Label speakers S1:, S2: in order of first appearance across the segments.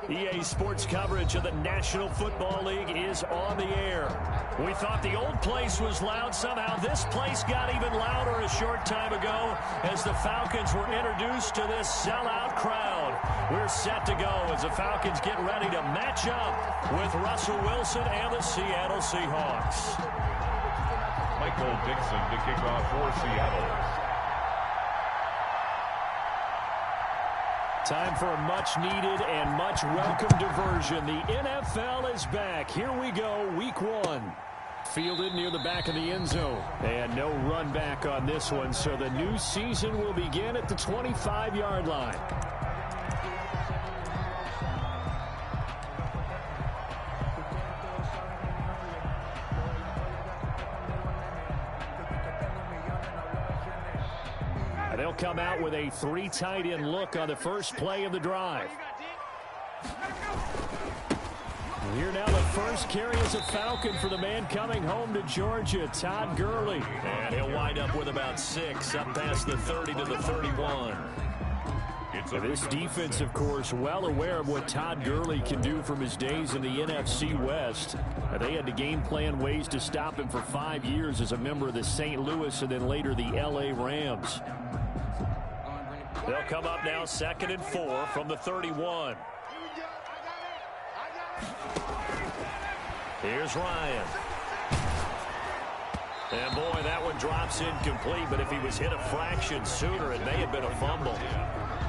S1: EA Sports coverage of the National Football League is on the air. We thought the old place was loud. Somehow this place got even louder a short time ago as the Falcons were introduced to this sellout crowd. We're set to go as the Falcons get ready to match up with Russell Wilson and the Seattle Seahawks.
S2: Michael Dixon to kick off for Seattle.
S1: Time for a much-needed and much-welcome diversion. The NFL is back. Here we go, Week 1. Fielded near the back of the end zone. And no run back on this one, so the new season will begin at the 25-yard line. They'll come out with a 3 tight end look on the first play of the drive. Here now the first carry is a Falcon for the man coming home to Georgia, Todd Gurley. And he'll wind up with about 6 up past the 30 to the 31. This defense, of course, well aware of what Todd Gurley can do from his days in the NFC West. They had to game plan ways to stop him for 5 years as a member of the St. Louis and then later the L.A. Rams. They'll come up now 2nd and 4 from the 31. Here's Ryan. And boy, that one drops incomplete, but if he was hit a fraction sooner, it may have been a fumble.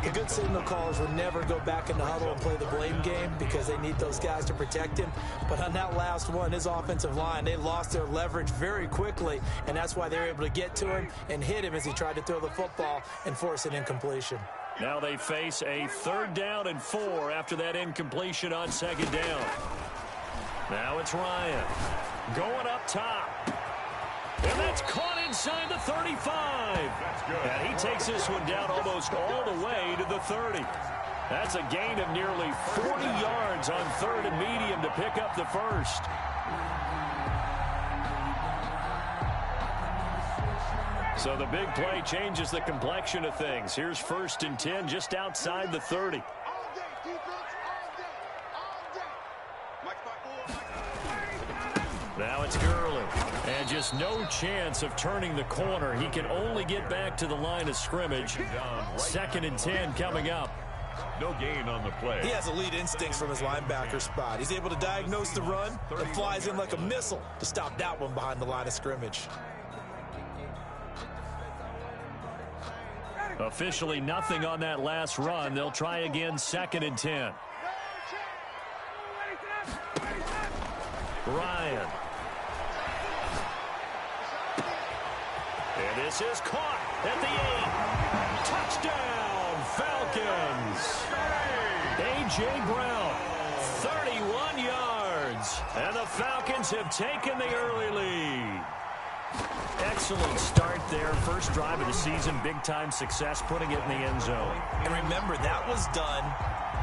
S3: The good signal callers would never go back in the huddle and play the blame game because they need those guys to protect him. But on that last one, his offensive line, they lost their leverage very quickly, and that's why they were able to get to him and hit him as he tried to throw the football and force an incompletion.
S1: Now they face a 3rd down and 4 after that incompletion on 2nd down. Now it's Ryan going up top. And that's caught inside the 35. And he takes this one down almost all the way to the 30. That's a gain of nearly 40 yards on 3rd and medium to pick up the first. So the big play changes the complexion of things. Here's 1st and 10 just outside the 30. Now it's Gurley. And just no chance of turning the corner. He can only get back to the line of scrimmage. 2nd and 10 coming up.
S2: No gain on the play.
S3: He has elite instincts from his linebacker spot. He's able to diagnose the run and flies in like a missile to stop that one behind the line of scrimmage.
S1: Officially nothing on that last run. They'll try again 2nd and 10. Ryan. And this is caught at the 8. Touchdown, Falcons. A.J. Brown, 31 yards. And the Falcons have taken the early lead. Excellent start there. First drive of the season. Big-time success putting it in the end zone.
S3: And remember, that was done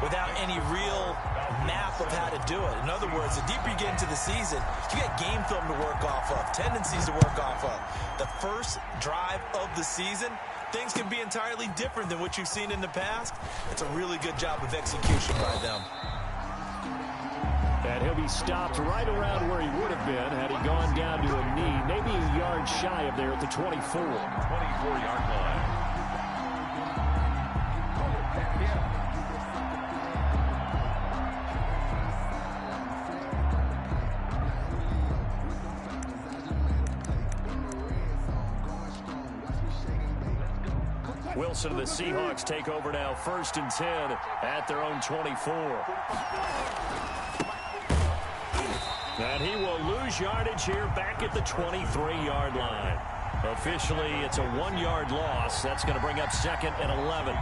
S3: without any real map of how to do it. In other words, the deeper you get into the season, you got game film to work off of, tendencies to work off of. The first drive of the season, things can be entirely different than what you've seen in the past. It's a really good job of execution by them.
S1: And he'll be stopped right around where he would have been had he gone down to a knee, maybe a yard shy of there at the 24.
S2: 24-yard line.
S1: Wilson and the Seahawks take over now 1st and 10 at their own 24. And he will lose yardage here back at the 23-yard line. Officially, it's a 1-yard loss. That's going to bring up 2nd and 11.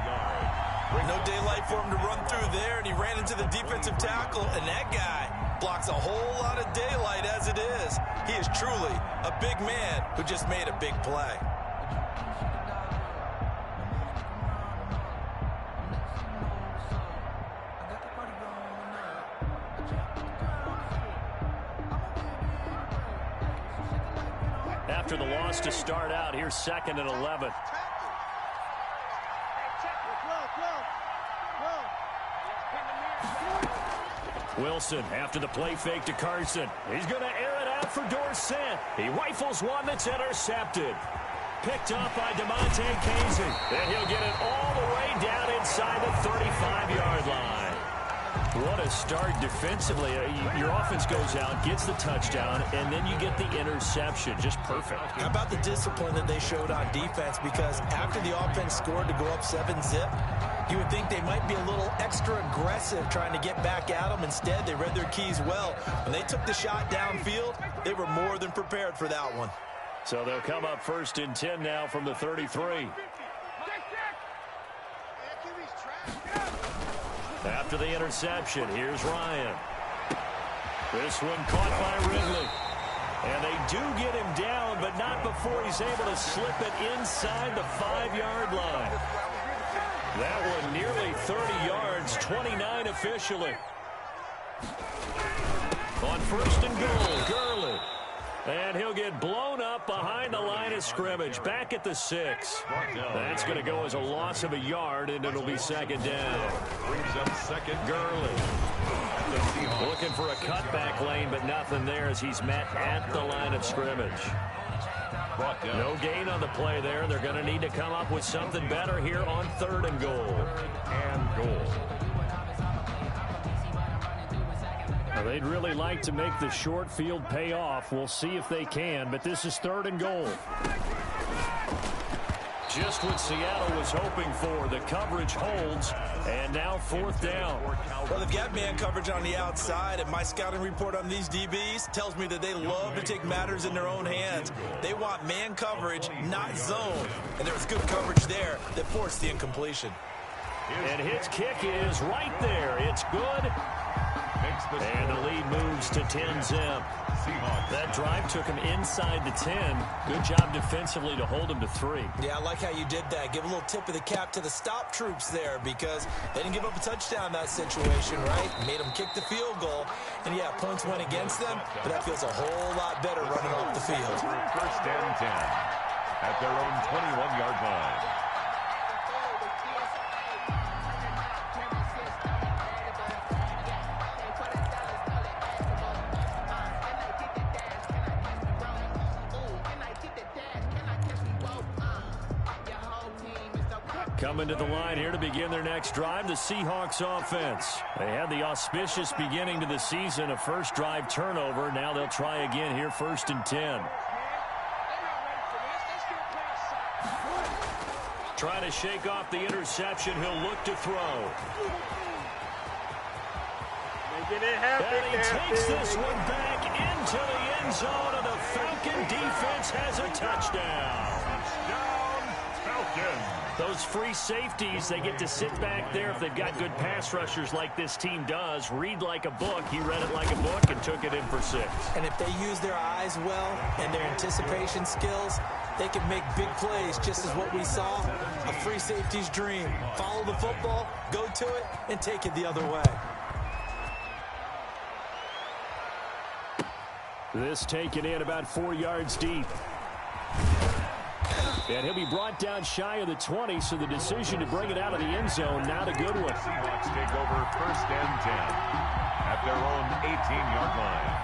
S3: No daylight for him to run through there, and he ran into the defensive tackle, and that guy blocks a whole lot of daylight as it is. He is truly a big man who just made a big play.
S1: After the loss to start out, here's 2nd and 11. Wilson after the play fake to Carson. He's going to air it out for Dorsett. He rifles one that's intercepted. Picked up by DeMonte Casey. And he'll get it all the way down inside the 35-yard line. What a start defensively. Your offense goes out, gets the touchdown, and then you get the interception. Just perfect.
S3: How about the discipline that they showed on defense? Because after the offense scored to go up 7-zip, you would think they might be a little extra aggressive trying to get back at them. Instead, they read their keys well. When they took the shot downfield, they were more than prepared for that one.
S1: So they'll come up 1st and 10 now from the 33. After the interception, here's Ryan. This one caught by Ridley. And they do get him down, but not before he's able to slip it inside the 5-yard line. That one nearly 30 yards, 29 officially. On 1st and goal, Gurley. And he'll get blown up behind the line of scrimmage, back at the 6. That's going to go as a loss of a yard, and it'll be 2nd down.
S2: Brings up 2nd.
S1: Gurley looking for a cutback lane, but nothing there as he's met at the line of scrimmage. No gain on the play there. They're going to need to come up with something better here on 3rd and goal. Now, they'd really like to make the short field pay off. We'll see if they can, but this is 3rd and goal. Just what Seattle was hoping for. The coverage holds, and now 4th down.
S3: Well, they've got man coverage on the outside, and my scouting report on these DBs tells me that they love to take matters in their own hands. They want man coverage, not zone. And there was good coverage there that forced the incompletion.
S1: And his kick is right there. It's good. And the lead moves to 10-zip. That drive took him inside the 10. Good job defensively to hold him to 3.
S3: Yeah, I like how you did that. Give a little tip of the cap to the stop troops there because they didn't give up a touchdown in that situation, right? Made them kick the field goal. And, yeah, points went against them, but that feels a whole lot better running off the field.
S2: 1st and 10 at their own 21-yard line.
S1: Coming to the line here to begin their next drive, the Seahawks offense. They had the auspicious beginning to the season, a first drive turnover. Now they'll try again here, 1st and 10. Trying to shake off the interception. He'll look to throw. And he takes this one back into the end zone, and the Falcon defense has a touchdown.
S2: Touchdown, Falcons.
S1: Those free safeties, they get to sit back there if they've got good pass rushers like this team does. Read like a book. He read it like a book and took it in for 6.
S3: And if they use their eyes well and their anticipation skills, they can make big plays, just as what we saw. A free safety's dream. Follow the football, go to it, and take it the other way.
S1: This taken in about 4 yards deep. And he'll be brought down shy of the 20, so the decision to bring it out of the end zone, not a good one.
S2: Seahawks take over 1st and 10 at their own 18-yard line.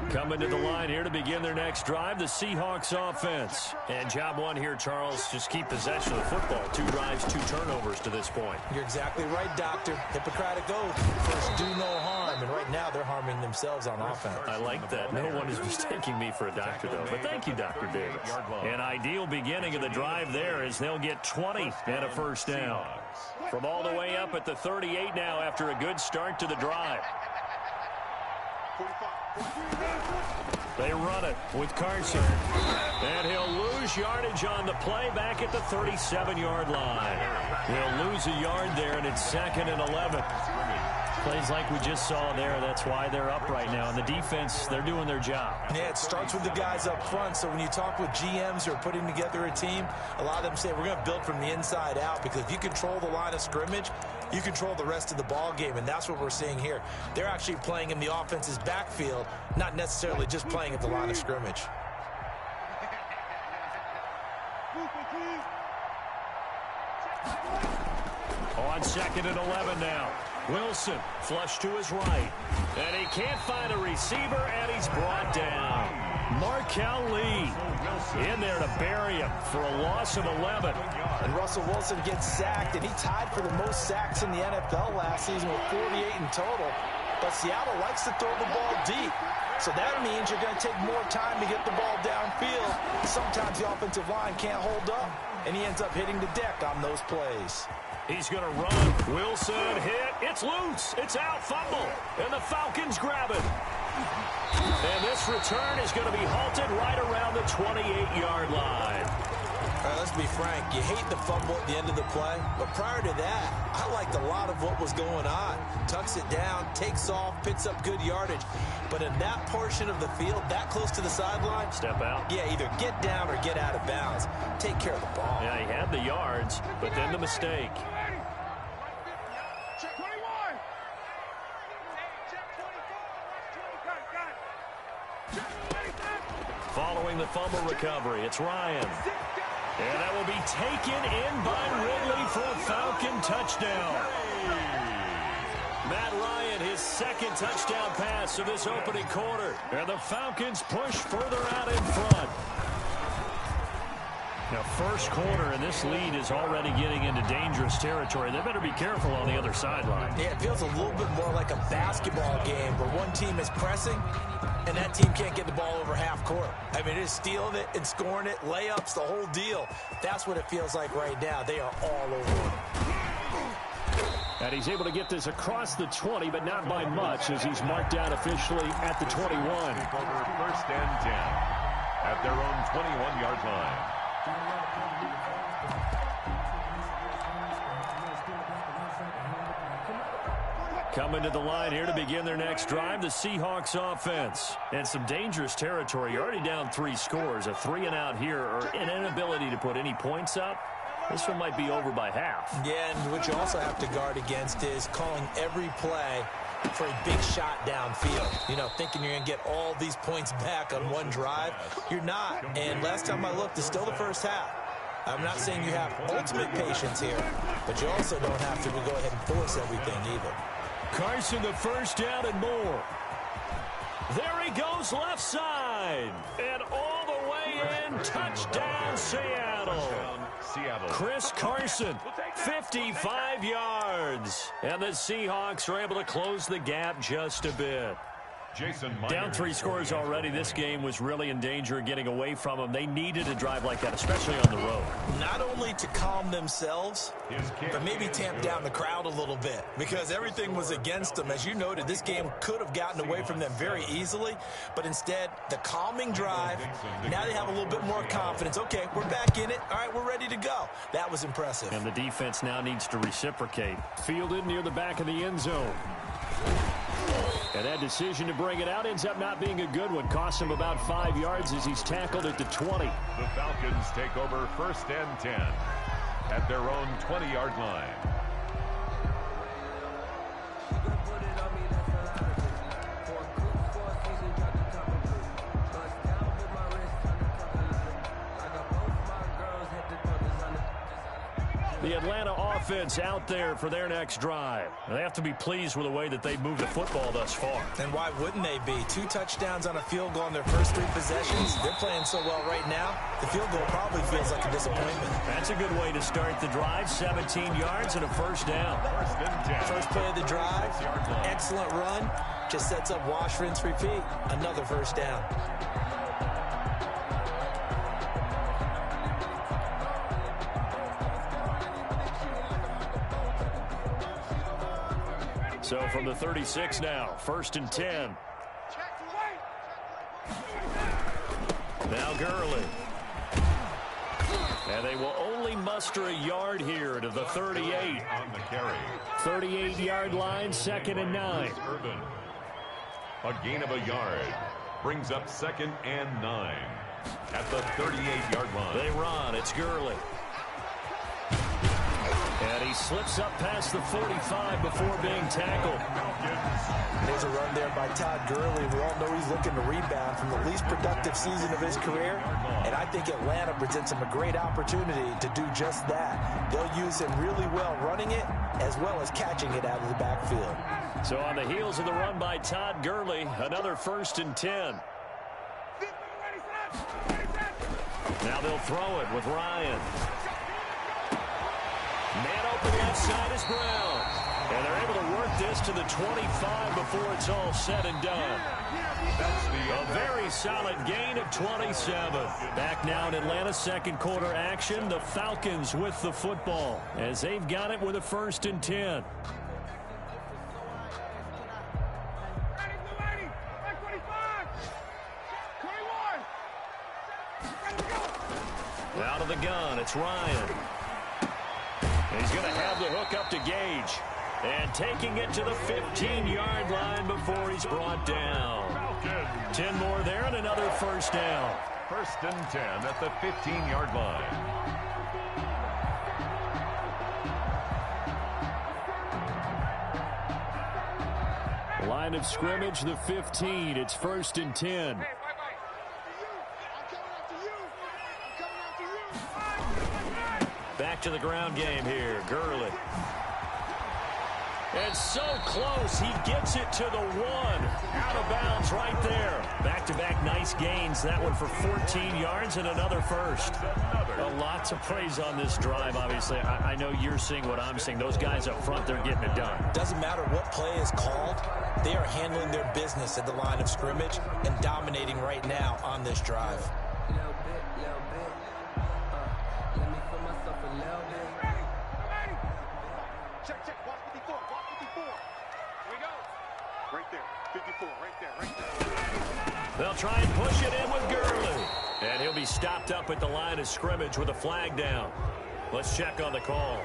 S1: Coming to the line here to begin their next drive, the Seahawks offense. And job one here, Charles, just keep possession of the football. 2 drives, 2 turnovers to this point.
S3: You're exactly right, Doctor. Hippocratic oath. First, do no harm. And right now, they're harming themselves on offense.
S1: I like that. No one is mistaking me for a doctor, though. But thank you, Dr. Davis. An ideal beginning of the drive there as they'll get 20 and a first down. From all the way up at the 38 now after a good start to the drive. They run it with Carson. And he'll lose yardage on the play back at the 37-yard line. He'll lose a yard there, and it's 2nd and 11. Plays like we just saw there. That's why they're up right now. And the defense, they're doing their job.
S3: Yeah, it starts with the guys up front. So when you talk with GMs who are putting together a team, a lot of them say we're going to build from the inside out, because if you control the line of scrimmage, you control the rest of the ball game, and that's what we're seeing here. They're actually playing in the offense's backfield, not necessarily just playing at the line of scrimmage.
S1: 2nd and 11 now. Wilson, flush to his right. And he can't find a receiver, and he's brought down. Markel Lee in there to bury him for a loss of 11.
S3: And Russell Wilson gets sacked, and he tied for the most sacks in the NFL last season with 48 in total. But Seattle likes to throw the ball deep. So that means you're going to take more time to get the ball downfield. Sometimes the offensive line can't hold up, and he ends up hitting the deck on those plays.
S1: He's going to run. Wilson hit. It's loose. It's out. Fumble. And the Falcons grab it. And this return is going to be halted right around the 28-yard line.
S3: All right, let's be frank. You hate the fumble at the end of the play, but prior to that, I liked a lot of what was going on. Tucks it down, takes off, picks up good yardage. But in that portion of the field, that close to the sideline,
S1: step out.
S3: Yeah, either get down or get out of bounds. Take care of the ball.
S1: Yeah, he had the yards, but then the mistake. Following the fumble recovery, it's Ryan. And that will be taken in by Ridley for a Falcon touchdown. Matt Ryan, his 2nd touchdown pass of this opening quarter. And the Falcons push further out in front. Now, first quarter, and this lead is already getting into dangerous territory. They better be careful on the other sideline.
S3: Yeah, it feels a little bit more like a basketball game where one team is pressing and that team can't get the ball over half court. I mean, it's stealing it and scoring it, layups, the whole deal. That's what it feels like right now. They are all over it.
S1: And he's able to get this across the 20, but not by much, as he's marked down officially at the 21.
S2: Over 1st and 10 at their own 21-yard line.
S1: Coming to the line here to begin their next drive, the Seahawks offense. And some dangerous territory. You're already down 3 scores. A 3-and-out here, or an inability to put any points up. This one might be over by half.
S3: Yeah, and what you also have to guard against is calling every play for a big shot downfield. You know, thinking you're going to get all these points back on one drive. You're not. And last time I looked, it's still the first half. I'm not saying you have ultimate patience here, but you also don't have to go ahead and force everything either.
S1: Carson, the first down and more. There he goes left side. And all the way in, touchdown Seattle. Chris Carson, 55 yards. And the Seahawks are able to close the gap just a bit. Down 3 scores already. This game was really in danger of getting away from them. They needed a drive like that, especially on the road.
S3: Not only to calm themselves, but maybe tamp down the crowd a little bit, because everything was against them. As you noted, this game could have gotten away from them very easily, but instead, the calming drive, now they have a little bit more confidence. Okay, we're back in it. All right, we're ready to go. That was impressive.
S1: And the defense now needs to reciprocate. Fielded near the back of the end zone. And that decision to bring it out ends up not being a good one. Costs him about 5 yards as he's tackled at the 20.
S2: The Falcons take over 1st and 10 at their own 20-yard line.
S1: The Atlanta offense out there for their next drive. They have to be pleased with the way that they've moved the football thus far.
S3: And why wouldn't they be? 2 touchdowns on a field goal in their first 3 possessions. They're playing so well right now, the field goal probably feels like a disappointment.
S1: That's a good way to start the drive. 17 yards and a first down.
S3: First play of the drive, excellent run. Just sets up wash, rinse, repeat. Another first down.
S1: So from the 36 now, 1st and 10. Now Gurley. And they will only muster a yard here to the 38.
S2: On the carry.
S1: 38-yard line, 2nd and 9.
S2: Urban. A gain of a yard. Brings up 2nd and 9. At the 38-yard line.
S1: They run. It's Gurley. And he slips up past the 45 before being tackled.
S3: There's a run there by Todd Gurley. We all know he's looking to rebound from the least productive season of his career. And I think Atlanta presents him a great opportunity to do just that. They'll use him really well running it as well as catching it out of the backfield.
S1: So on the heels of the run by Todd Gurley, another 1st and 10. Now they'll throw it with Ryan. Man open left side is Brown. And they're able to work this to the 25 before it's all said and done. A very solid gain of 27. Back now in Atlanta, second quarter action. The Falcons with the football as they've got it with a 1st and 10. Out of the gun, it's Ryan. And he's going to have the hook up to Gage. And taking it to the 15-yard line before he's brought down. 10 more there and another 1st down.
S2: 1st and 10 at the 15-yard line.
S1: Line of scrimmage, the 15. It's 1st and 10. Back to the ground game here. Gurley. And so close. He gets it to the 1. Out of bounds right there. Back-to-back nice gains. That one for 14 yards and another 1st. Well, lots of praise on this drive, obviously. I know you're seeing what I'm seeing. Those guys up front, they're getting it done.
S3: Doesn't matter what play is called. They are handling their business at the line of scrimmage and dominating right now on this drive.
S1: They'll try and push it in with Gurley. And he'll be stopped up at the line of scrimmage with a flag down. Let's check on the call.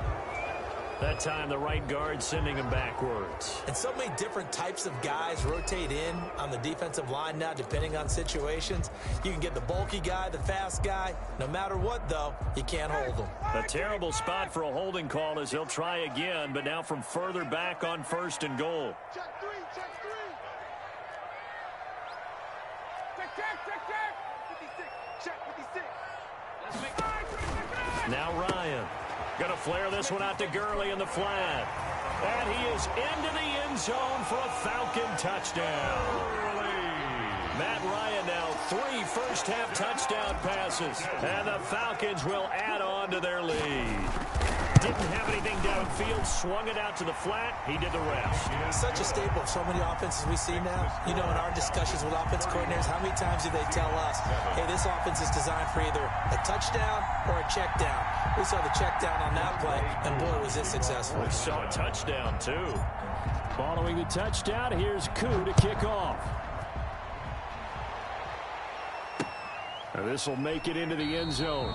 S1: That time the right guard sending him backwards.
S3: And so many different types of guys rotate in on the defensive line now depending on situations. You can get the bulky guy, the fast guy. No matter what, though, you can't hold them.
S1: A terrible spot for a holding call as he'll try again, but now from further back on 1st and goal.
S4: Check 3, check 3. Check 56.
S1: Now Ryan. Gonna flare this one out to Gurley in the flat. And he is into the end zone for a Falcon touchdown. Matt Ryan now 3 first-half touchdown passes. And the Falcons will add on to their lead. Didn't have anything downfield, swung it out to the flat. He did the rest.
S3: Such a staple of so many offenses we see now. You know, in our discussions with offense coordinators, how many times do they tell us, hey, this offense is designed for either a touchdown or a check down. We saw the check down on that play, and boy, was it successful.
S1: We saw a touchdown, too. Following the touchdown, here's Koo to kick off. And this will make it into the end zone.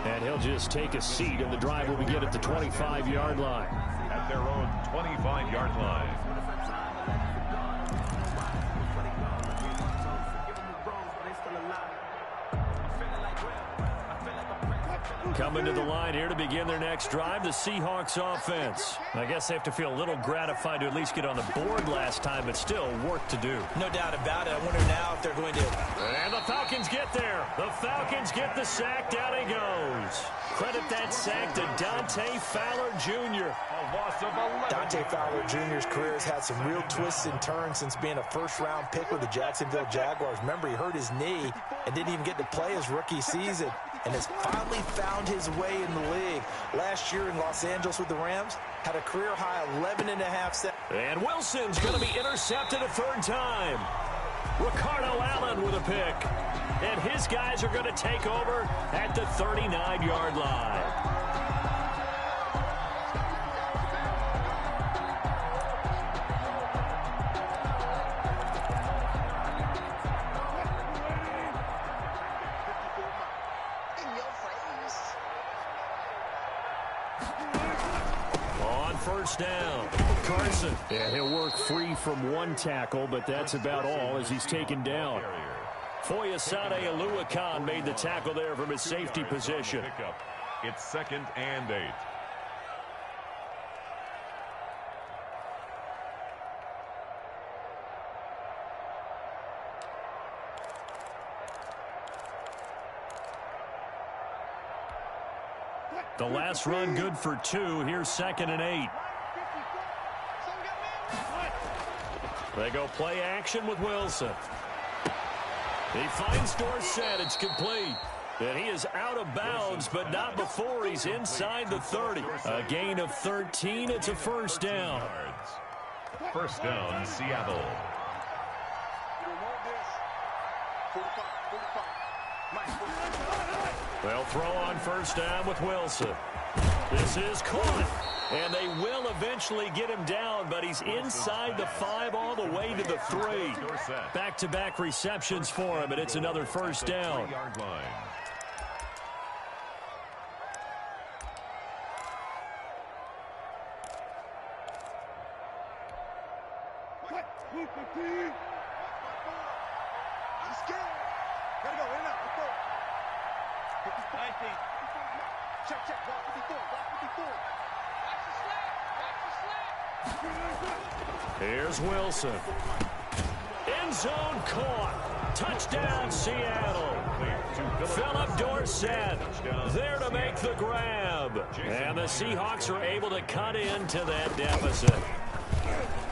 S1: And he'll just take a seat, and the drive will begin at the 25-yard line.
S2: At their own 25-yard line.
S1: Coming to the line here to begin their next drive, the Seahawks offense. I guess they have to feel a little gratified to at least get on the board last time, but still work to do.
S3: No doubt about it. I wonder now if they're going to...
S1: And the Falcons get there. The Falcons get the sack. Down he goes. Credit that sack to Dante Fowler Jr.
S3: Dante Fowler Jr.'s career has had some real twists and turns since being a first-round pick with the Jacksonville Jaguars. Remember, he hurt his knee and didn't even get to play his rookie season, and has finally found his way in the league. Last year in Los Angeles with the Rams, had a career-high 11.5 sacks.
S1: And Wilson's going to be intercepted a 3rd time. Ricardo Allen with a pick. And his guys are going to take over at the 39-yard line. On 1st down, Carson. And he'll work free from 1 tackle, but that's about all as he's taken down. Foyesade Oluwakan made the tackle there from his safety position.
S2: It's 2nd and 8.
S1: The last run good for 2. Here's 2nd and 8. They go play action with Wilson. He finds Dorsett. It's complete. And he is out of bounds, but not before he's inside the 30. A gain of 13. It's a first down.
S2: First down, Seattle.
S1: They'll throw on first down with Wilson. This is caught. And they will eventually get him down, but he's inside the 5 all the way to the 3. Back-to-back receptions for him, and it's another first down. Here's Wilson. End zone caught. Touchdown, Seattle. Philip Dorsett there to make the grab. And the Seahawks are able to cut into that deficit.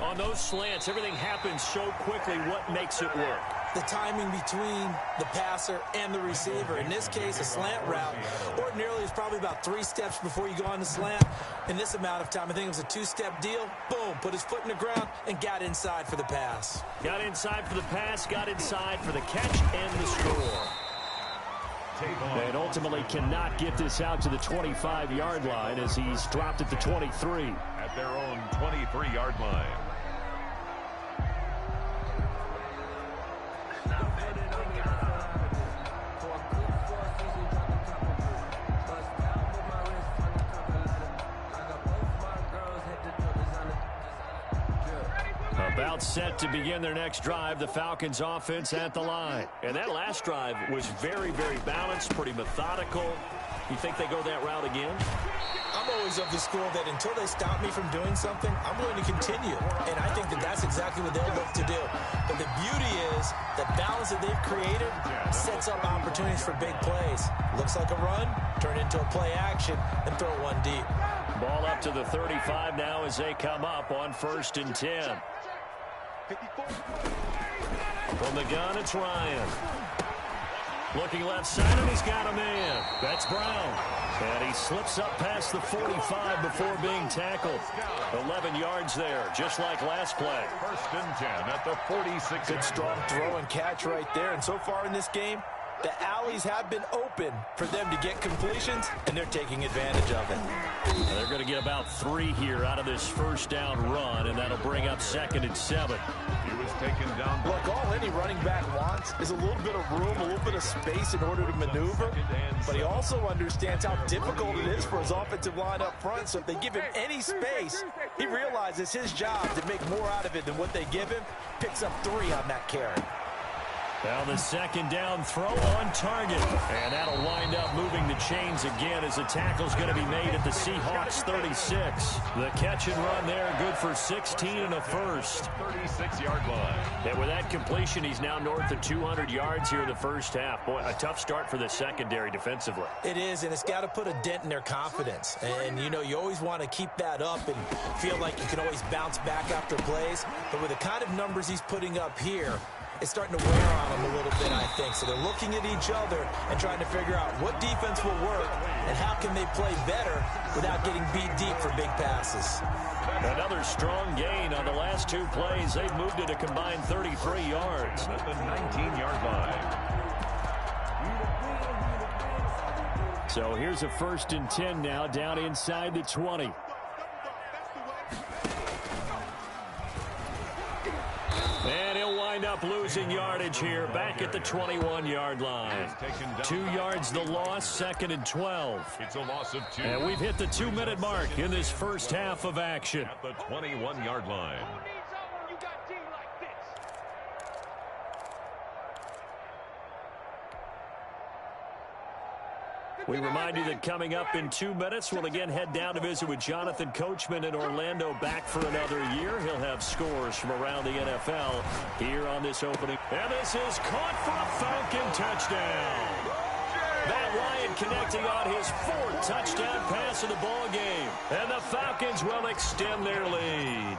S1: On those slants, everything happens so quickly. What makes it work?
S3: The timing between the passer and the receiver. In this case, a slant route ordinarily is probably about 3 steps before you go on the slant. In this amount of time, I think it was a 2-step deal. Boom, put his foot in the ground and got inside for the pass.
S1: Got inside for the pass, got inside for the catch and the score. And ultimately cannot get this out to the 25-yard line as he's dropped at the 23.
S2: At their own 23-yard line.
S1: About set to begin their next drive, the Falcons offense at the line. And that last drive was very, very balanced, pretty methodical. You think they go that route again?
S3: I'm always of the school that until they stop me from doing something, I'm going to continue. And I think that that's exactly what they'll look to do. But the beauty is the balance that they've created sets up opportunities for big plays. Looks like a run, turn into a play action, and throw one deep.
S1: Ball up to the 35 now as they come up on 1st and 10. From the gun, it's Ryan. Looking left side, and he's got a man. That's Brown. And he slips up past the 45 before being tackled. 11 yards there, just like last play.
S2: 1st and 10 at the 46.
S3: Good strong throw and catch right there. And so far in this game, the alleys have been open for them to get completions, and they're taking advantage of it.
S1: And they're going to get about 3 here out of this first down run, and that'll bring up 2nd and 7.
S2: He was taken down.
S3: Look, all any running back wants is a little bit of room, a little bit of space in order to maneuver. But he also understands how difficult it is for his offensive line up front. So if they give him any space, he realizes his job to make more out of it than what they give him. Picks up 3 on that carry.
S1: Now the 2nd down throw on target. And that'll wind up moving the chains again as the tackle's going to be made at the Seahawks 36. The catch and run there, good for 16 and a first.
S2: 36-yard line.
S1: And with that completion, he's now north of 200 yards here in the first half. Boy, a tough start for the secondary defensively.
S3: It is, and it's got to put a dent in their confidence. And, you know, you always want to keep that up and feel like you can always bounce back after plays. But with the kind of numbers he's putting up here, it's starting to wear on them a little bit, I think. So they're looking at each other and trying to figure out what defense will work and how can they play better without getting beat deep for big passes.
S1: Another strong gain on the last 2 plays. They've moved it a combined 33 yards.
S2: At the 19-yard line.
S1: So here's a 1st and 10 now down inside the 20. And he'll wind up losing yardage here back at the 21-yard line. 2 yards the loss, 2nd and 12.
S2: It's a loss of 2.
S1: And we've hit the 2-minute mark in this first half of action.
S2: At the 21-yard line.
S1: We remind you that coming up in 2 minutes, we'll again head down to visit with Jonathan Coachman in Orlando, back for another year. He'll have scores from around the NFL here on this opening. And this is caught for a Falcon touchdown. Matt Ryan connecting on his 4th touchdown pass of the ball game. And the Falcons will extend their lead.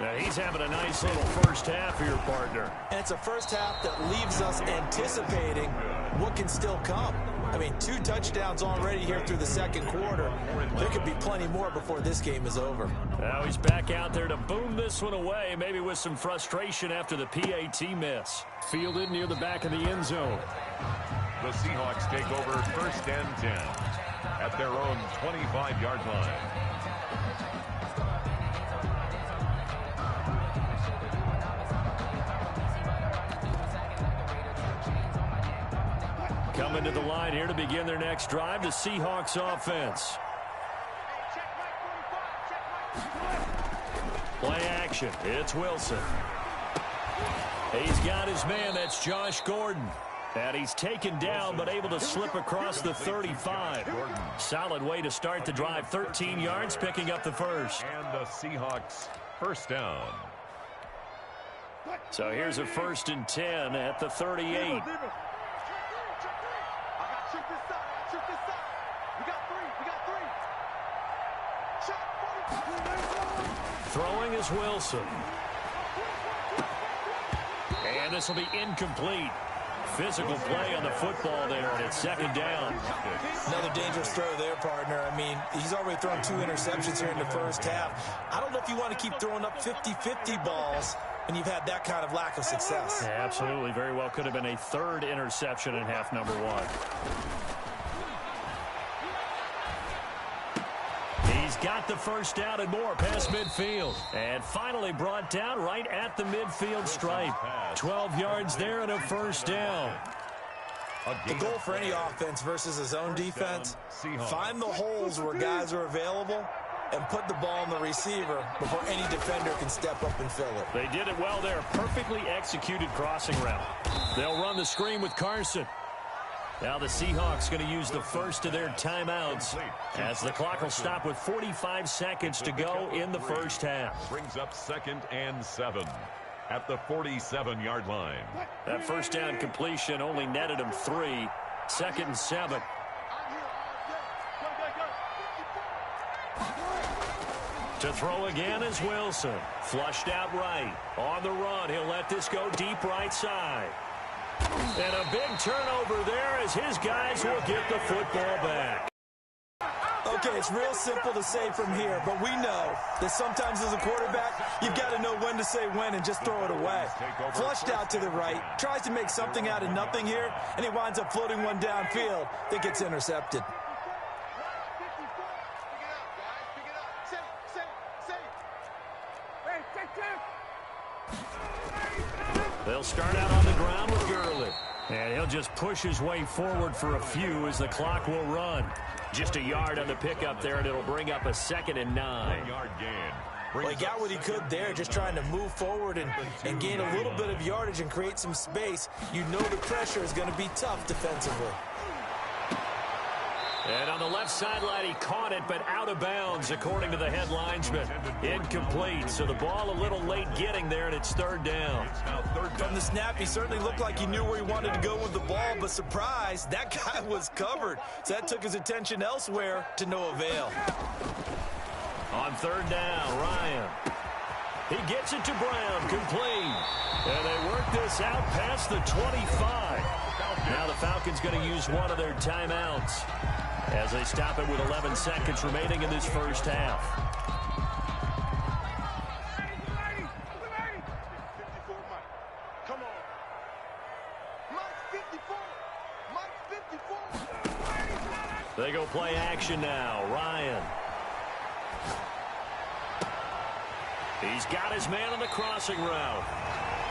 S1: Now he's having a nice little first half here, partner.
S3: And it's a first half that leaves us anticipating what can still come. I mean, 2 touchdowns already here through the second quarter. There could be plenty more before this game is over.
S1: Now he's back out there to boom this one away, maybe with some frustration after the PAT miss. Fielded near the back of the end zone.
S2: The Seahawks take over 1st and 10 at their own 25-yard line.
S1: Coming to the line here to begin their next drive, the Seahawks offense. Play action. It's Wilson. He's got his man. That's Josh Gordon. And he's taken down but able to slip across the 35. Solid way to start the drive. 13 yards, picking up the first.
S2: And the Seahawks first down.
S1: So here's a 1st and 10 at the 38. Throwing is Wilson. And this will be incomplete. Physical play on the football there, and it's 2nd down.
S3: Another dangerous throw there, partner. I mean, he's already thrown 2 interceptions here in the first half. I don't know if you want to keep throwing up 50-50 balls when you've had that kind of lack of success.
S1: Yeah, absolutely. Very well could have been a 3rd interception in half number 1. He's got the first down and more past midfield. And finally brought down right at the midfield stripe. 12 yards there and a first down.
S3: The goal for any offense versus his own defense, find the holes where guys are available and put the ball on the receiver before any defender can step up and fill it.
S1: They did it well there. Perfectly executed crossing route. They'll run the screen with Carson. Now the Seahawks going to use the first of their timeouts as the clock will stop with 45 seconds to go in the first half.
S2: Brings up 2nd and 7 at the 47-yard line.
S1: That first down completion only netted him 3. 2nd and 7. To throw again is Wilson. Flushed out right. On the run, he'll let this go deep right side. And a big turnover there as his guys will get the football back.
S3: Okay, it's real simple to say from here, but we know that sometimes as a quarterback, you've got to know when to say when and just throw it away. Flushed out to the right, tries to make something out of nothing here, and he winds up floating one downfield that gets intercepted.
S1: They'll start out on the ground with Gurley. And he'll just push his way forward for a few as the clock will run. Just a yard on the pickup there, and it'll bring up a 2nd and 9.
S2: 1-yard gain.
S3: Well, he got what he could there, just trying to move forward and gain a little bit of yardage and create some space. You know the pressure is going to be tough defensively.
S1: And on the left sideline, he caught it, but out of bounds, according to the head linesman. Incomplete, so the ball a little late getting there, and it's 3rd down.
S3: From the snap, he certainly looked like he knew where he wanted to go with the ball, but surprise, that guy was covered. So that took his attention elsewhere to no avail.
S1: On 3rd down, Ryan. He gets it to Brown, complete. And they work this out past the 25. Now the Falcons going to use one of their timeouts as they stop it with 11 seconds remaining in this first half.
S4: Come on. Mike 54. Mike 54.
S1: They go play action now. Ryan. He's got his man on the crossing route.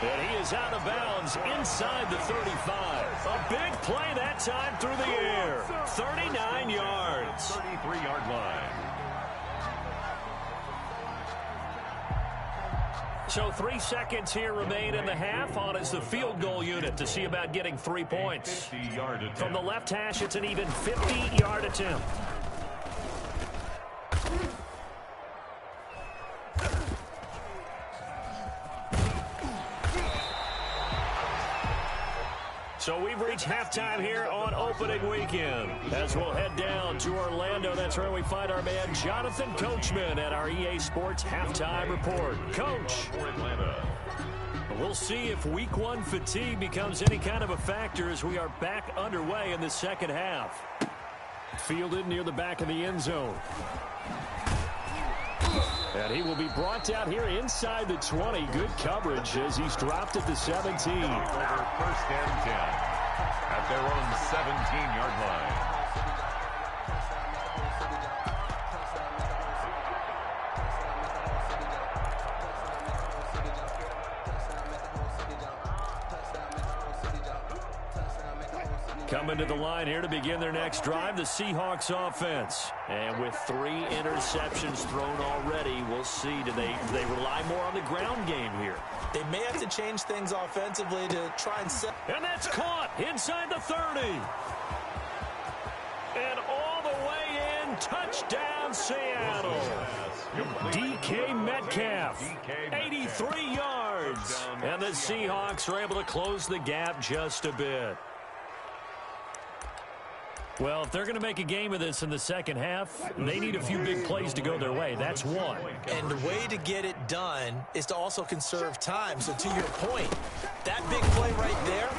S1: And he is out of bounds inside the 35. A big play that time through the air. 39 yards.
S2: 33-yard line.
S1: So 3 seconds here remain in the half. On is the field goal unit to see about getting 3 points.
S2: 50-yard attempt.
S1: From the left hash, it's an even 50-yard attempt. So we've reached halftime here on opening weekend. As we'll head down to Orlando, that's where we find our man Jonathan Coachman at our EA Sports Halftime Report. Coach. We'll see if week one fatigue becomes any kind of a factor as we are back underway in the second half. Fielded near the back of the end zone. And he will be brought down here inside the 20. Good coverage as he's dropped at the 17.
S2: Over 1st and 10 at their own 17-yard line.
S1: Coming to the line here to begin their next drive, the Seahawks offense. And with 3 interceptions thrown already, we'll see. Do they rely more on the ground game here?
S3: They may have to change things offensively to try and set.
S1: And that's caught inside the 30. And all the way in, touchdown Seattle. DK Metcalf, 83 yards. And the Seahawks are able to close the gap just a bit. Well, if they're going to make a game of this in the second half, they need a few big plays to go their way. That's one.
S3: And the way to get it done is to also conserve time. So to your point, that big play right there,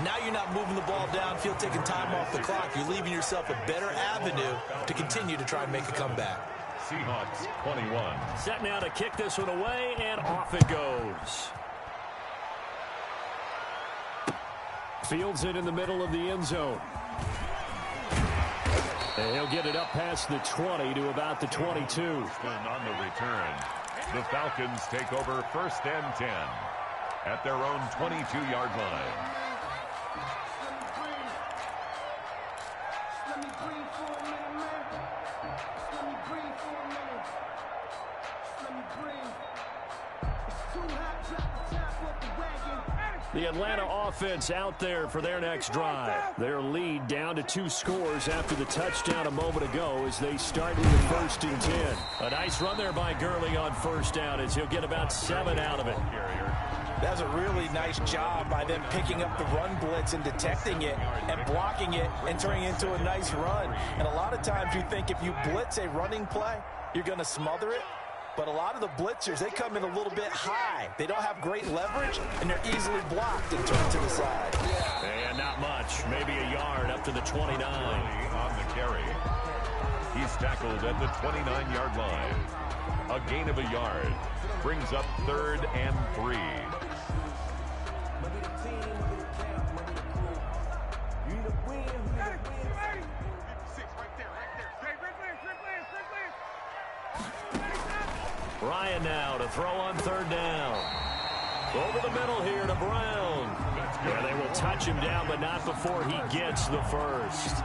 S3: now you're not moving the ball downfield, taking time off the clock. You're leaving yourself a better avenue to continue to try and make a comeback.
S2: Seahawks 21.
S1: Set now to kick this one away, and off it goes. Fields it in the middle of the end zone. And he'll get it up past the 20 to about the 22.
S2: On the return, the Falcons take over 1st and 10 at their own 22-yard line.
S1: The Atlanta offense out there for their next drive. Their lead down to 2 scores after the touchdown a moment ago as they start with 1st and 10. A nice run there by Gurley on 1st down as he'll get about 7 out of it.
S3: That's a really nice job by them picking up the run blitz and detecting it and blocking it and turning it into a nice run. And a lot of times you think if you blitz a running play, you're going to smother it. But a lot of the blitzers, they come in a little bit high. They don't have great leverage, and they're easily blocked and turned to the side.
S1: And not much. Maybe a yard up to the 29.
S2: On the carry. He's tackled at the 29-yard line. A gain of a yard. Brings up 3rd and 3.
S1: Ryan now to throw on 3rd down. Over the middle here to Brown. Yeah, they will touch him down, but not before he gets the first.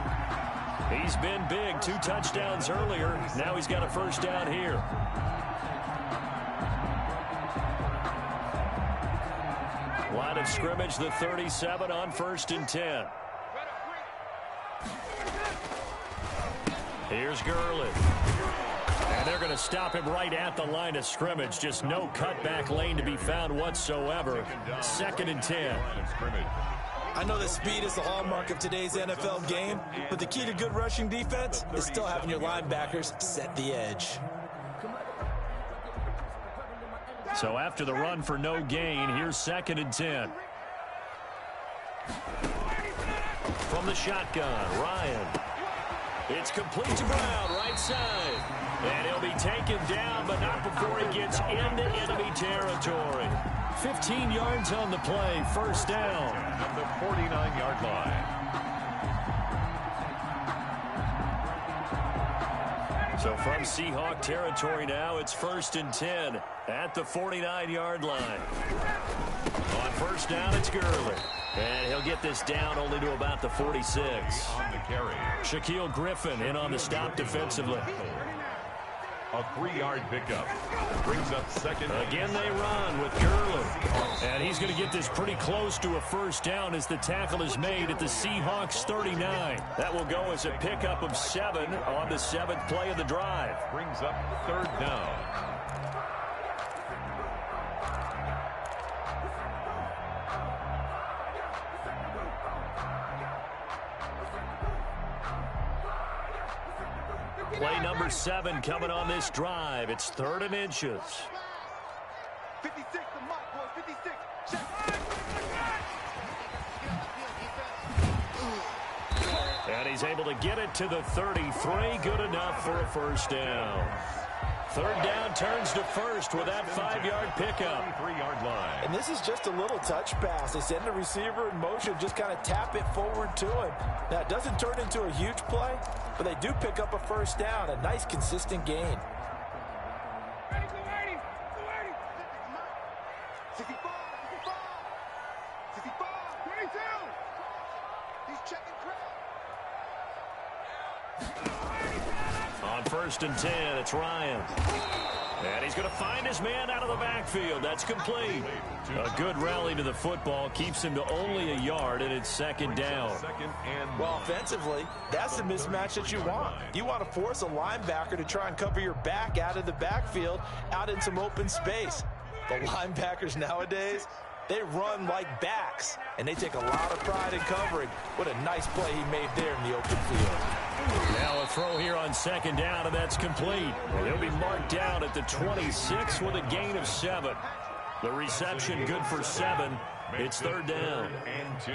S1: He's been big. 2 touchdowns earlier. Now he's got a 1st down here. Line of scrimmage, the 37 on 1st and 10. Here's Gurley. And they're going to stop him right at the line of scrimmage. Just no cutback lane to be found whatsoever. 2nd and 10.
S3: I know that speed is the hallmark of today's NFL game, but the key to good rushing defense is still having your linebackers set the edge.
S1: So after the run for no gain, here's 2nd and 10. From the shotgun, Ryan. It's complete to Brown, right side. And he'll be taken down, but not before he gets into enemy territory. 15 yards on the play, 1st down.
S2: At the 49-yard line.
S1: So from Seahawk territory now, it's 1st and 10 at the 49-yard line. On 1st down, it's Gurley. And he'll get this down only to about the 46.
S2: On the carry.
S1: Shaquille Griffin in on the stop defensively.
S2: A 3-yard pickup. Brings up 2nd.
S1: Again they run with Gurley. And he's going to get this pretty close to a 1st down as the tackle is made at the Seahawks 39. That will go as a pickup of 7 on the 7th play of the drive.
S2: Brings up 3rd down.
S1: Play number 7 coming on this drive. It's 3rd and inches.
S4: 56 to Mike, boy. 56. Check.
S1: And he's able to get it to the 33. Good enough for a first down. 3rd down turns to 1st with that 5-yard pickup.
S2: 3-yard line.
S3: And this is just a little touch pass. They send the receiver in motion, just kind of tap it forward to him. Now, it doesn't turn into a huge play, but they do pick up a first down. A nice, consistent gain.
S4: 65. 22. He's checking crowd.
S1: On 1st and 10, it's Ryan. And he's going to find his man out of the backfield. That's complete. A good rally to the football keeps him to only a yard, and it's 2nd down.
S3: Well, offensively, that's the mismatch that you want. You want to force a linebacker to try and cover your back out of the backfield, out in some open space. The linebackers nowadays, they run like backs, and they take a lot of pride in covering. What a nice play he made there in the open field.
S1: Now a throw here on 2nd down, and that's complete. He'll be marked down at the 26 with a gain of 7. The reception good for 7. It's 3rd down.
S2: And 2.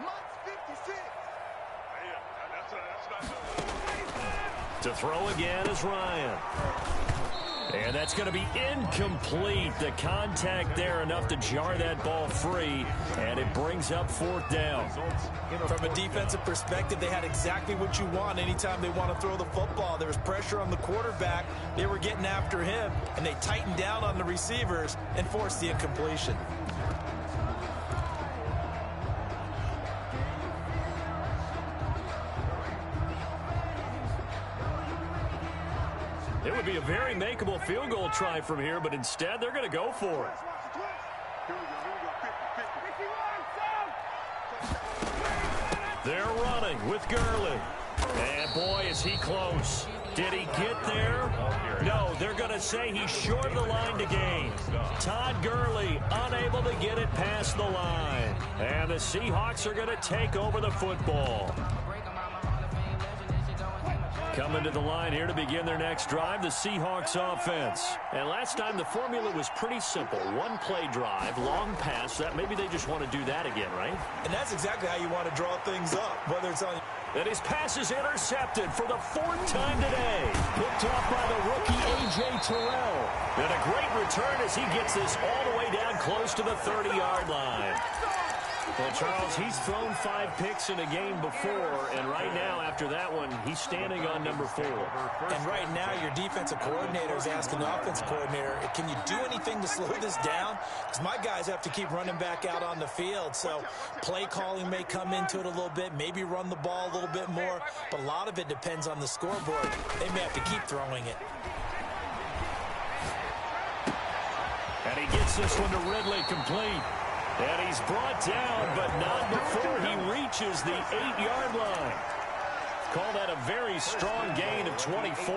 S4: Mike's 56.
S1: To throw again is Ryan. And that's going to be incomplete. The contact there enough to jar that ball free, and it brings up 4th down.
S3: From a defensive perspective, they had exactly what you want anytime they want to throw the football. There was pressure on the quarterback. They were getting after him, and they tightened down on the receivers and forced the incompletion.
S1: It would be a very makeable field goal try from here, but instead they're going to go for it. They're running with Gurley. And boy, is he close. Did he get there? No, they're going to say he's short of the line to gain. Todd Gurley unable to get it past the line. And the Seahawks are going to take over the football. Coming to the line here to begin their next drive, the Seahawks offense. And last time the formula was pretty simple. 1-play drive, long pass. That maybe they just want to do that again, right?
S3: And that's exactly how you want to draw things up, whether it's on...
S1: And his pass is intercepted for the 4th time today. Picked off by the rookie A.J. Terrell. And a great return as he gets this all the way down close to the 30-yard line. Well, Charles, he's thrown 5 picks in a game before, and right now, after that one, he's standing on number 4.
S3: And right now, your defensive coordinator is asking the offensive coordinator, can you do anything to slow this down? Because my guys have to keep running back out on the field, so play calling may come into it a little bit, maybe run the ball a little bit more, but a lot of it depends on the scoreboard. They may have to keep throwing it.
S1: And he gets this one to Ridley complete. And he's brought down, but not before he reaches the 8-yard line. Call that a very strong gain of 24.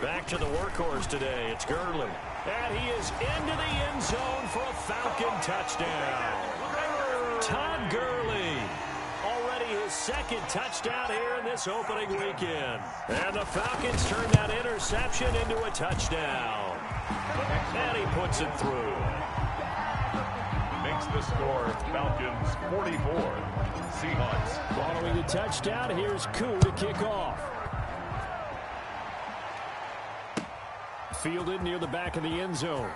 S1: Back to the workhorse today. It's Gurley. And he is into the end zone for a Falcon touchdown. Todd Gurley. Already his 2nd touchdown here in this opening weekend. And the Falcons turn that interception into a touchdown. And he puts it through.
S2: Makes the score Falcons 44. Seahawks.
S1: Following the touchdown, here's Koo to kick off. Fielded near the back of the end zone.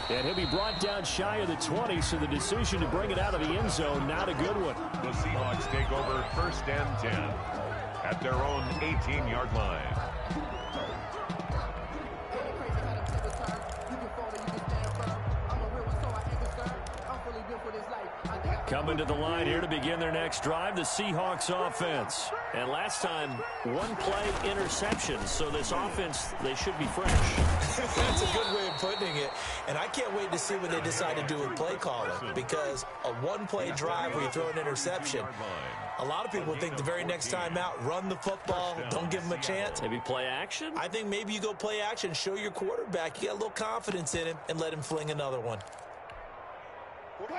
S1: And he'll be brought down shy of the 20, so the decision to bring it out of the end zone, not a good one.
S2: The Seahawks take over 1st and 10 at their own 18-yard line.
S1: Coming to the line here to begin their next drive, the Seahawks offense. And last time, one play interception. So this offense, they should be fresh.
S3: That's a good way of putting it. And I can't wait to see what they decide to do with play calling. Because a one-play drive where you throw an interception, a lot of people think the very next time out, run the football, don't give them a chance.
S1: Maybe play action?
S3: I think maybe you go play action, show your quarterback you got a little confidence in him, and let him fling another one.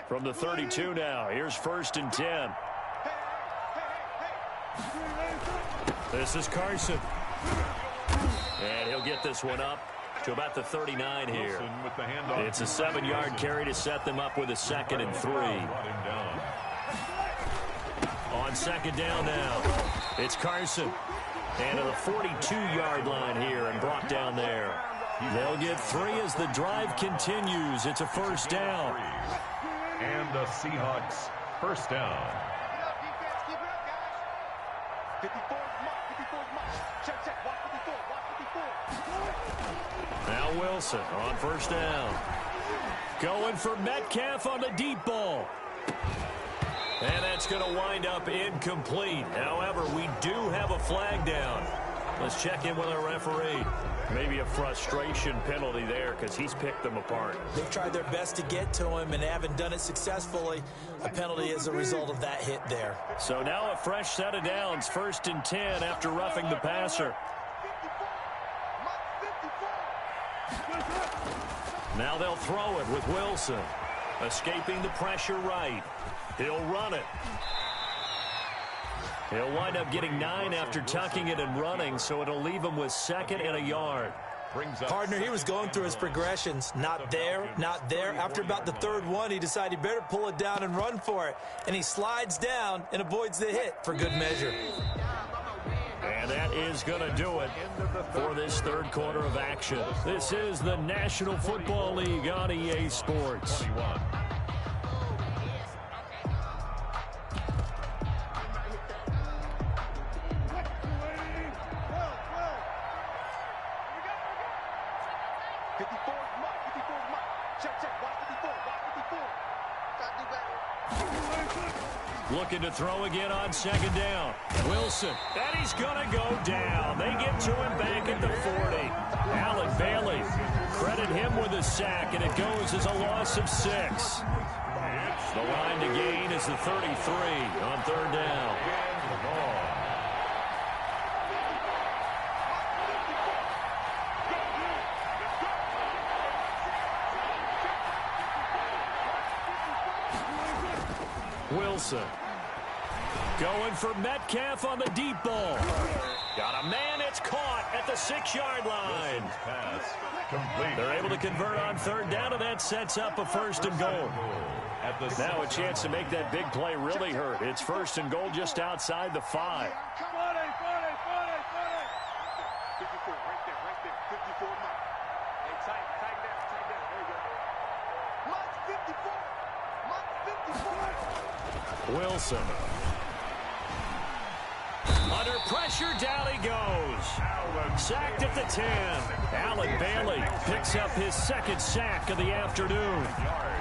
S1: From the 32 now, here's 1st and 10. This is Carson. And he'll get this one up to about the 39 here. It's a 7-yard carry to set them up with a 2nd and 3. On 2nd down now, it's Carson. And to the 42-yard line here and brought down there. They'll get 3 as the drive continues. It's a 1st down.
S2: And the Seahawks first down.
S4: Keep it up, guys. 54 is mark. Check. Watch 54.
S1: Now Wilson on 1st down. Going for Metcalf on the deep ball. And that's going to wind up incomplete. However, we do have a flag down. Let's check in with our referee. Maybe a frustration penalty there because he's picked them apart.
S3: They've tried their best to get to him and haven't done it successfully. A penalty as a result of that hit there.
S1: So now a fresh set of downs. 1st and 10 after roughing the passer. Now they'll throw it with Wilson. Escaping the pressure right. He'll run it. He'll wind up getting 9 after tucking it and running, so it'll leave him with 2nd and a yard.
S3: Partner, he was going through his progressions. Not there, not there. After about the 3rd one, he decided he better pull it down and run for it. And he slides down and avoids the hit for good measure.
S1: And that is going to do it for this 3rd quarter of action. This is the National Football League on EA Sports. Looking to throw again on 2nd down. Wilson, and he's going to go down. They get to him back at the 40. Allen Bailey, credit him with a sack, and it goes as a loss of 6. The line to gain is the 33 on 3rd down. Wilson. Going for Metcalf on the deep ball. Got a man, it's caught at the 6-yard line. They're able to convert on 3rd down, and that sets up a 1st and goal. Now a chance to make that big play really hurt. It's 1st and goal just outside the 5.
S4: 54, right there. 54 mark. Hey, tighten down. There you go. Mark 54.
S1: Wilson. Under pressure, down he goes. Sacked at the 10. Allen Bailey picks up his 2nd sack of the afternoon.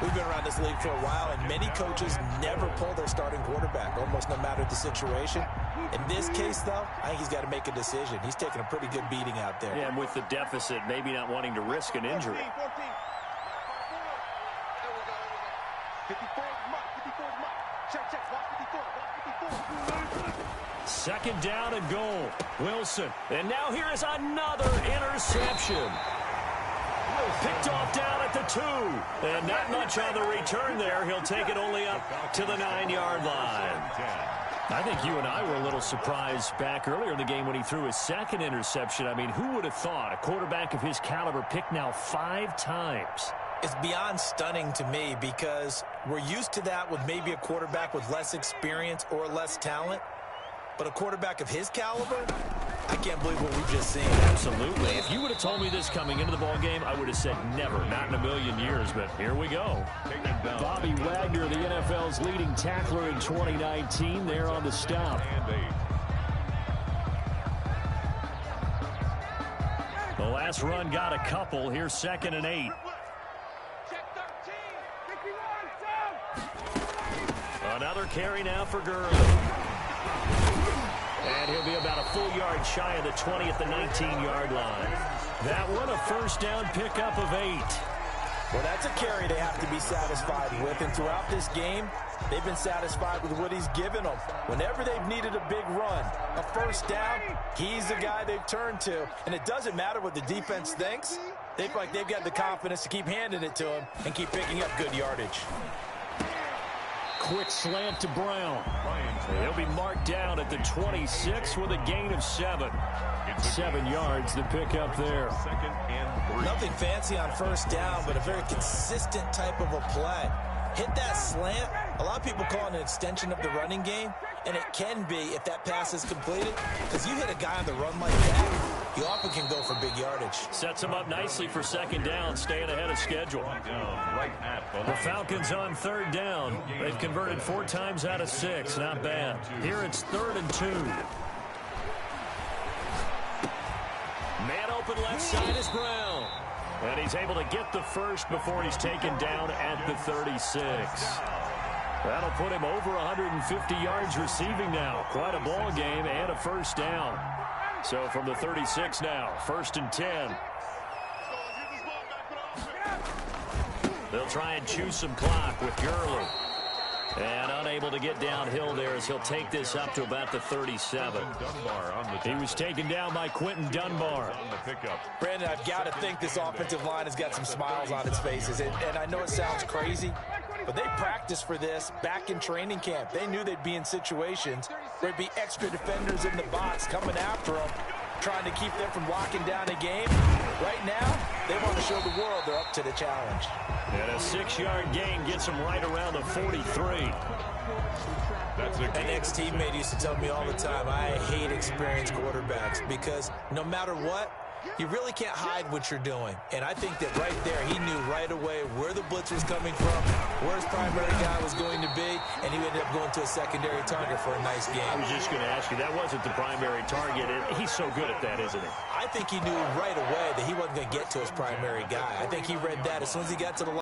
S3: We've been around this league for a while, and many coaches never pull their starting quarterback, almost no matter the situation. In this case, though, I think he's got to make a decision. He's taking a pretty good beating out there.
S1: Yeah, and with the deficit, maybe not wanting to risk an injury.
S4: 54 mark. Check. Watch 54.
S1: 2nd down and goal. Wilson. And now here is another interception. Picked off down at the 2. And not much on the return there. He'll take it only up to the 9-yard line. I think you and I were a little surprised back earlier in the game when he threw his 2nd interception. I mean, who would have thought a quarterback of his caliber picked now 5 times?
S3: It's beyond stunning to me because we're used to that with maybe a quarterback with less experience or less talent. But a quarterback of his caliber, I can't believe what we've just seen.
S1: Absolutely. If you would have told me this coming into the ball game, I would have said never, not in a million years. But here we go. Bobby Wagner, the NFL's leading tackler in 2019, there on the stop. The last run got a couple. Here's 2nd and 8. Another carry now for Gurley. And he'll be about a full yard shy of the 20 at the 19-yard line. That one a first down pickup of 8.
S3: Well, that's a carry they have to be satisfied with. And throughout this game, they've been satisfied with what he's given them. Whenever they've needed a big run, a first down, he's the guy they've turned to. And it doesn't matter what the defense thinks. They feel like they've got the confidence to keep handing it to him and keep picking up good yardage.
S1: Quick slant to Brown. He'll be marked down at the 26 with a gain of 7. 7 yards to pick up there.
S2: Second and 3.
S3: Nothing fancy on first down, but a very consistent type of a play. Hit that slant. A lot of people call it an extension of the running game, and it can be if that pass is completed, because you hit a guy on the run like that, you often can go for big yardage.
S1: Sets him up nicely for second down, staying ahead of schedule. The Falcons on third down. They've converted 4 times out of 6. Not bad. Here it's 3rd and 2. Man open left side is Brown. And he's able to get the first before he's taken down at the 36. That'll put him over 150 yards receiving now. Quite a ball game and a first down. So from the 36 now, 1st and 10. They'll try and choose some clock with Gurley. And unable to get downhill there as he'll take this up to about the 37. He was taken down by Quentin Dunbar.
S3: Brandon, I've got to think this offensive line has got some smiles on its faces. And I know it sounds crazy, but they practiced for this back in training camp. They knew they'd be in situations where there'd be extra defenders in the box coming after them, trying to keep them from locking down a game. Right now, they want to show the world they're up to the challenge.
S1: And a 6-yard gain gets him right around the 43.
S3: An ex-teammate used to tell me all the time, I hate experienced quarterbacks because no matter what, you really can't hide what you're doing. And I think that right there, he knew right away where the blitz was coming from, where his primary guy was going to be, and he ended up going to a secondary target for a nice game.
S1: I was just going to ask you, that wasn't the primary target. He's so good at that, isn't he?
S3: I think he knew right away that he wasn't going to get to his primary guy. I think he read that as soon as he got to the line.